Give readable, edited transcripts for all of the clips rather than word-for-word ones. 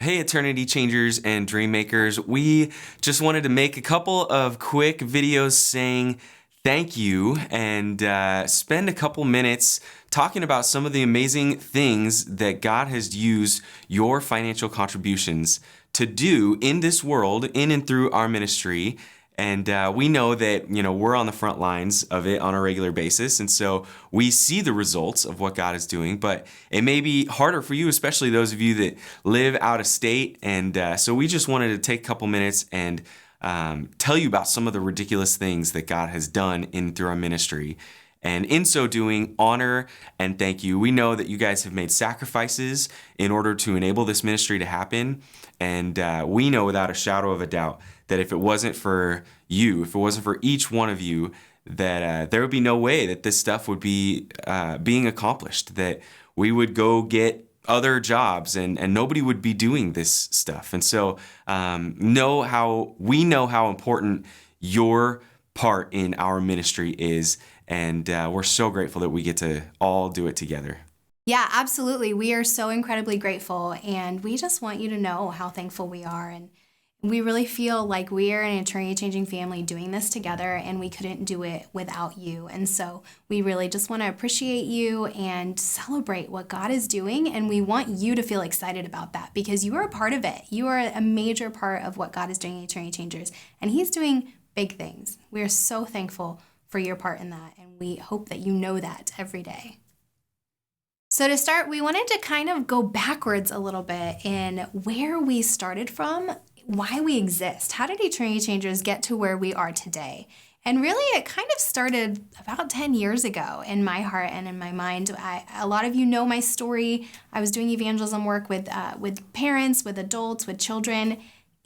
Hey, Eternity Changers and Dream Makers. We just wanted to make a couple of quick videos saying thank you and spend a couple minutes talking about some of the amazing things that God has used your financial contributions to do in this world, in and through our ministry. And we know that, we're on the front lines of it on a regular basis. And so we see the results of what God is doing, but it may be harder for you, especially those of you that live out of state. And so we just wanted to take a couple minutes and tell you about some of the ridiculous things that God has done in through our ministry. And in so doing, honor and thank you. We know that you guys have made sacrifices in order to enable this ministry to happen. And we know without a shadow of a doubt that if it wasn't for you, if it wasn't for each one of you, that there would be no way that this stuff would be being accomplished, that we would go get other jobs and nobody would be doing this stuff. And so we know how important your part in our ministry is. And we're so grateful that we get to all do it together. Yeah, absolutely. We are so incredibly grateful, and we just want you to know how thankful we are. And we really feel like we are an eternity changing family doing this together, and we couldn't do it without you. And so we really just want to appreciate you and celebrate what God is doing. And we want you to feel excited about that because you are a part of it. You are a major part of what God is doing in Eternity Changers, and He's doing big things. We are so thankful for your part in that, and we hope that you know that every day. So to start, we wanted to kind of go backwards a little bit in where we started from, why we exist. How did Eternity Changers get to where we are today? And really, it kind of started about 10 years ago in my heart and in my mind. A lot of you know my story. I was doing evangelism work with parents, with adults, with children,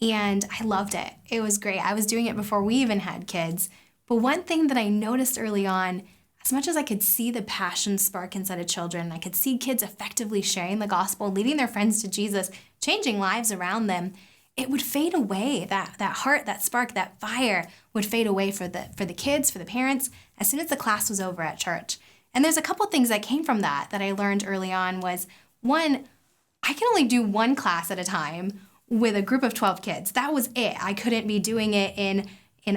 and I loved it. It was great. I was doing it before we even had kids. But one thing that I noticed early on, as much as I could see the passion spark inside of children, I could see kids effectively sharing the gospel, leading their friends to Jesus, changing lives around them, it would fade away. That heart, that spark, that fire would fade away for the kids, for the parents, as soon as the class was over at church. And there's a couple things that came from that I learned early on was, one, I can only do one class at a time with a group of 12 kids. That was it. I couldn't be doing it in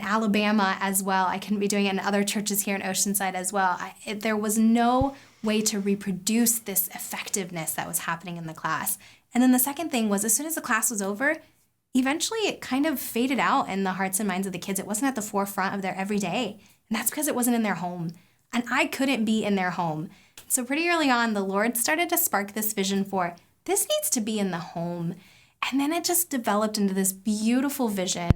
Alabama as well. I couldn't be doing it in other churches here in Oceanside as well. There was no way to reproduce this effectiveness that was happening in the class. And then the second thing was, as soon as the class was over, eventually it kind of faded out in the hearts and minds of the kids. It wasn't at the forefront of their everyday. And that's because it wasn't in their home. And I couldn't be in their home. So pretty early on, the Lord started to spark this vision for, this needs to be in the home. And then it just developed into this beautiful vision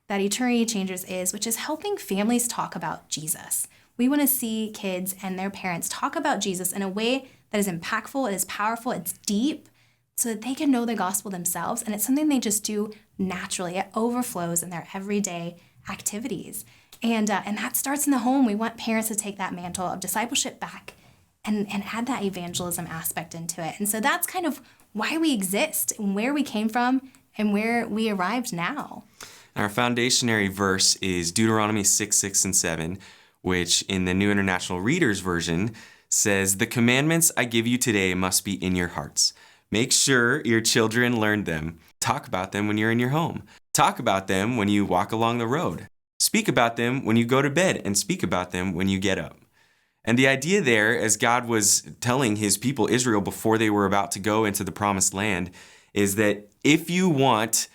that Eternity Changers is, which is helping families talk about Jesus. We want to see kids and their parents talk about Jesus in a way that is impactful, it is powerful, it's deep, so that they can know the gospel themselves. And it's something they just do naturally. It overflows in their everyday activities. And that starts in the home. We want parents to take that mantle of discipleship back and add that evangelism aspect into it. And so that's kind of why we exist and where we came from and where we arrived now. Our foundationary verse is Deuteronomy 6, 6, and 7, which in the New International Reader's Version says, "The commandments I give you today must be in your hearts. Make sure your children learn them. Talk about them when you're in your home. Talk about them when you walk along the road. Speak about them when you go to bed, and speak about them when you get up." And the idea there, as God was telling his people Israel before they were about to go into the promised land, is that if you want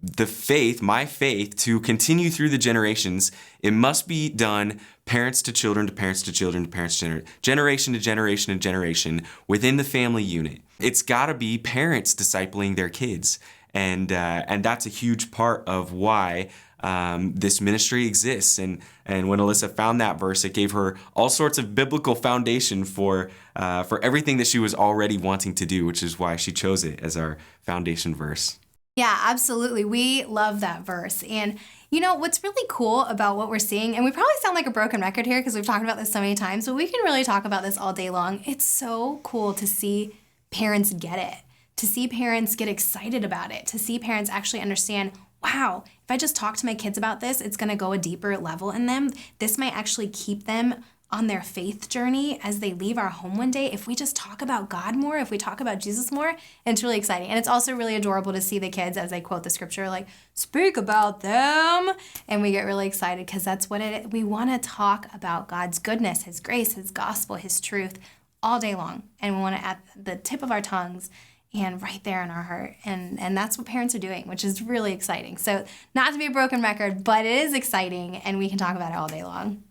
the faith, my faith, to continue through the generations, it must be done parents to children to parents to children to parents to generation to generation to generation within the family unit. It's got to be parents discipling their kids. And that's a huge part of why this ministry exists. And when Alyssa found that verse, it gave her all sorts of biblical foundation for everything that she was already wanting to do, which is why she chose it as our foundation verse. Yeah, absolutely. We love that verse. And you know, what's really cool about what we're seeing, and we probably sound like a broken record here because we've talked about this so many times, but we can really talk about this all day long. It's so cool to see parents get it, to see parents get excited about it, to see parents actually understand, wow, if I just talk to my kids about this, it's going to go a deeper level in them. This might actually keep them on their faith journey as they leave our home one day if we just talk about God more, if we talk about Jesus more. And it's really exciting. And it's also really adorable to see the kids as they quote the scripture, like, speak about them. And we get really excited because that's what it is. We want to talk about God's goodness, his grace, his gospel, his truth all day long. And we want it at the tip of our tongues and right there in our heart. And that's what parents are doing, which is really exciting. So not to be a broken record, but it is exciting and we can talk about it all day long.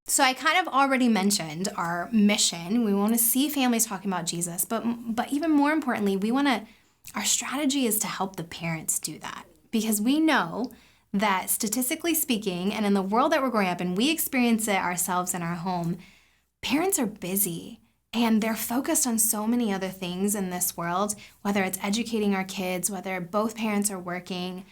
So I kind of already mentioned our mission. We want to see families talking about Jesus, but even more importantly, our strategy is to help the parents do that, because we know that statistically speaking, and in the world that we're growing up in, we experience it ourselves in our home, parents are busy and they're focused on so many other things in this world, whether it's educating our kids, whether both parents are working,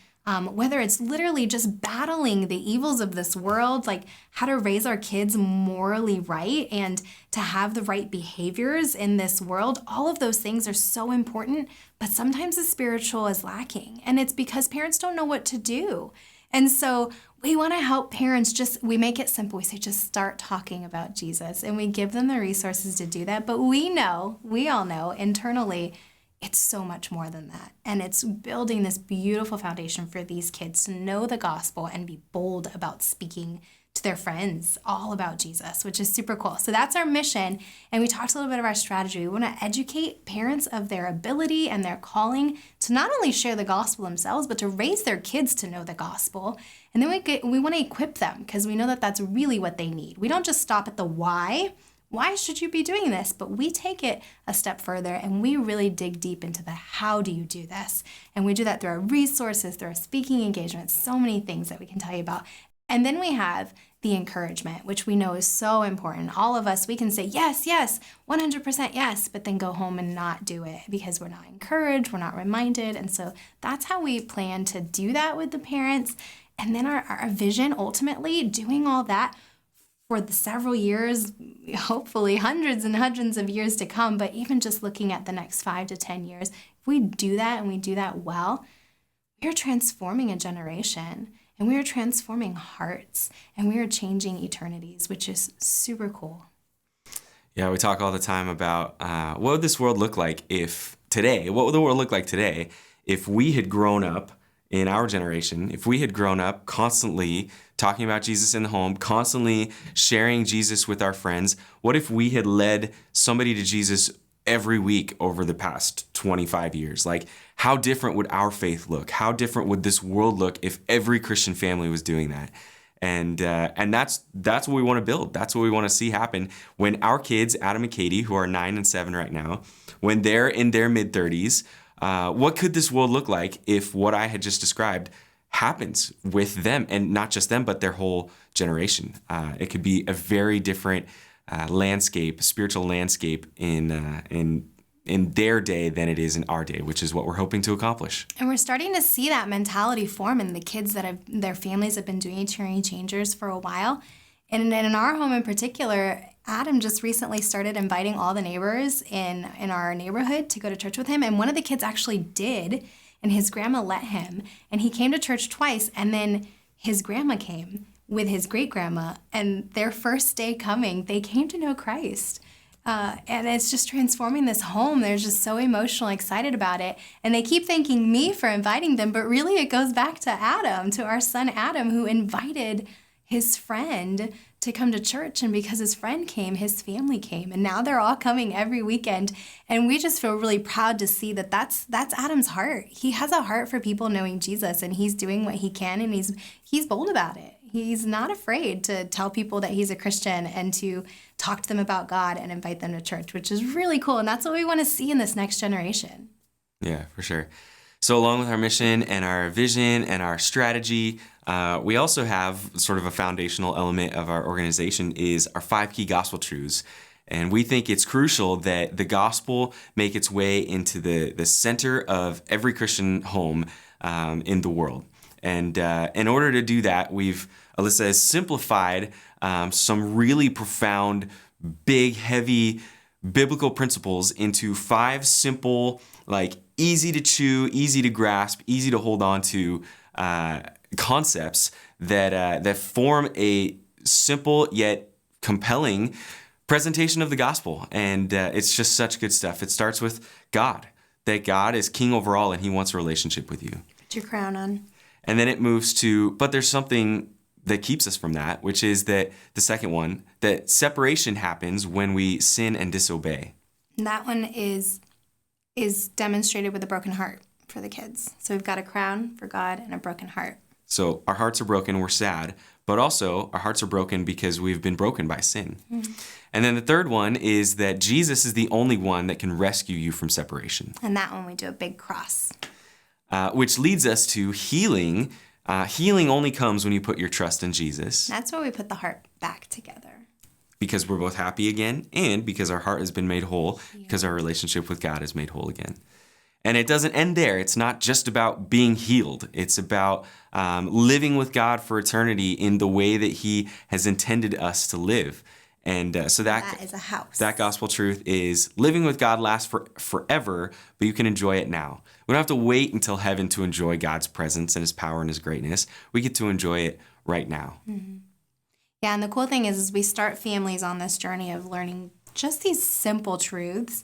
whether it's literally just battling the evils of this world, like how to raise our kids morally right and to have the right behaviors in this world. All of those things are so important, but sometimes the spiritual is lacking. And it's because parents don't know what to do. And so we want to help parents we make it simple. We say, just start talking about Jesus, and we give them the resources to do that. But we all know internally, it's so much more than that. And it's building this beautiful foundation for these kids to know the gospel and be bold about speaking to their friends all about Jesus, which is super cool. So that's our mission. And we talked a little bit of our strategy. We want to educate parents of their ability and their calling to not only share the gospel themselves, but to raise their kids to know the gospel. And then we want to equip them, because we know that that's really what they need. We don't just stop at the why. Why should you be doing this? But we take it a step further and we really dig deep into the how do you do this? And we do that through our resources, through our speaking engagements, so many things that we can tell you about. And then we have the encouragement, which we know is so important. All of us, we can say, yes, 100% yes, but then go home and not do it because we're not encouraged, we're not reminded. And so that's how we plan to do that with the parents. And then our vision, ultimately, doing all that for the several years, hopefully hundreds and hundreds of years to come, but even just looking at the next 5 to 10 years, if we do that and we do that well, we are transforming a generation and we are transforming hearts and we are changing eternities, which is super cool. Yeah, we talk all the time about what would this world look like what would the world look like today if we had grown up in our generation, if we had grown up constantly talking about Jesus in the home, constantly sharing Jesus with our friends. What if we had led somebody to Jesus every week over the past 25 years? Like, how different would our faith look? How different would this world look if every Christian family was doing that? And that's what we want to build. That's what we want to see happen when our kids, Adam and Katie, who are 9 and 7 right now, when they're in their mid-30s, what could this world look like if what I had just described happens with them, and not just them, but their whole generation? It could be a very different spiritual landscape in their day than it is in our day, which is what we're hoping to accomplish. And we're starting to see that mentality form in the kids their families have been doing Eternity Changers for a while. And in our home in particular, Adam just recently started inviting all the neighbors in our neighborhood to go to church with him. And one of the kids actually did, and his grandma let him. And he came to church twice, and then his grandma came with his great-grandma. And their first day coming, they came to know Christ. And it's just transforming this home. They're just so emotional, excited about it. And they keep thanking me for inviting them, but really it goes back to Adam, to our son Adam, who invited his friend to come to church. And because his friend came, his family came. And now they're all coming every weekend. And we just feel really proud to see that that's Adam's heart. He has a heart for people knowing Jesus, and he's doing what he can, and he's bold about it. He's not afraid to tell people that he's a Christian and to talk to them about God and invite them to church, which is really cool. And that's what we want to see in this next generation. Yeah, for sure. So along with our mission and our vision and our strategy, we also have sort of a foundational element of our organization is our 5 key gospel truths. And we think it's crucial that the gospel make its way into the center of every Christian home in the world. And in order to do that, Alyssa has simplified some really profound, big, heavy biblical principles into 5 simple, like easy to chew, easy to grasp, easy to hold on to concepts that form a simple yet compelling presentation of the gospel. And it's just such good stuff. It starts with God, that God is king over all and he wants a relationship with you. Put your crown on. And then it moves to, but there's something that keeps us from that, which is that the second one, that separation happens when we sin and disobey. And that one is demonstrated with a broken heart for the kids. So we've got a crown for God and a broken heart. So our hearts are broken, we're sad, but also our hearts are broken because we've been broken by sin. Mm-hmm. And then the third one is that Jesus is the only one that can rescue you from separation. And that one we do a big cross. Which leads us to healing. Healing only comes when you put your trust in Jesus. That's where we put the heart back together. Because we're both happy again and because our heart has been made whole, because our relationship with God is made whole again. And it doesn't end there. It's not just about being healed. It's about living with God for eternity in the way that he has intended us to live. And so that is a house. That gospel truth is living with God lasts forever, but you can enjoy it now. We don't have to wait until heaven to enjoy God's presence and his power and his greatness. We get to enjoy it right now. Mm-hmm. Yeah, and the cool thing is we start families on this journey of learning just these simple truths,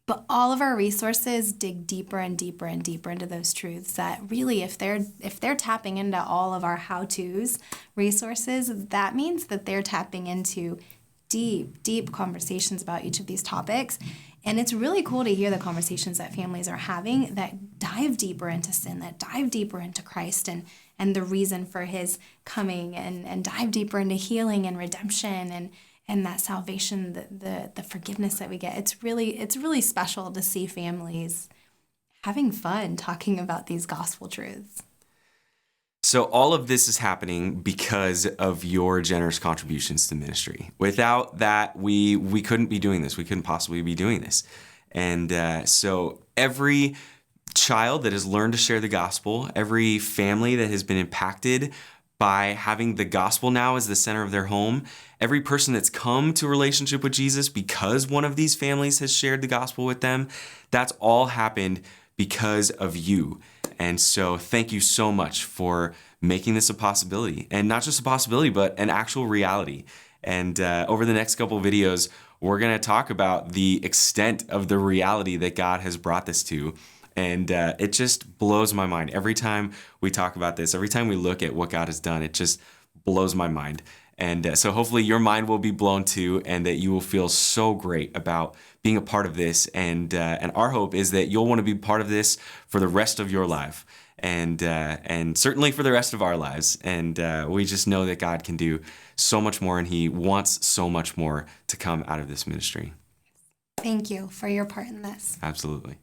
but all of our resources dig deeper and deeper and deeper into those truths that really, if they're tapping into all of our how-tos resources, that means that they're tapping into deep conversations about each of these topics. And it's really cool to hear the conversations that families are having that dive deeper into sin, that dive deeper into Christ and the reason for his coming, and dive deeper into healing and redemption and that salvation, the forgiveness that we get. It's really special to see families having fun talking about these gospel truths. So all of this is happening because of your generous contributions to ministry. Without that, we couldn't be doing this. We couldn't possibly be doing this. And so every child that has learned to share the gospel, every family that has been impacted by having the gospel now as the center of their home, every person that's come to a relationship with Jesus because one of these families has shared the gospel with them, that's all happened because of you. And so thank you so much for making this a possibility, and not just a possibility, but an actual reality. And over the next couple of videos, we're going to talk about the extent of the reality that God has brought this to. And it just blows my mind. Every time we talk about this, every time we look at what God has done, it just blows my mind. And so hopefully your mind will be blown too, and that you will feel so great about being a part of this. And our hope is that you'll want to be part of this for the rest of your life, and certainly for the rest of our lives. And we just know that God can do so much more, and he wants so much more to come out of this ministry. Thank you for your part in this. Absolutely.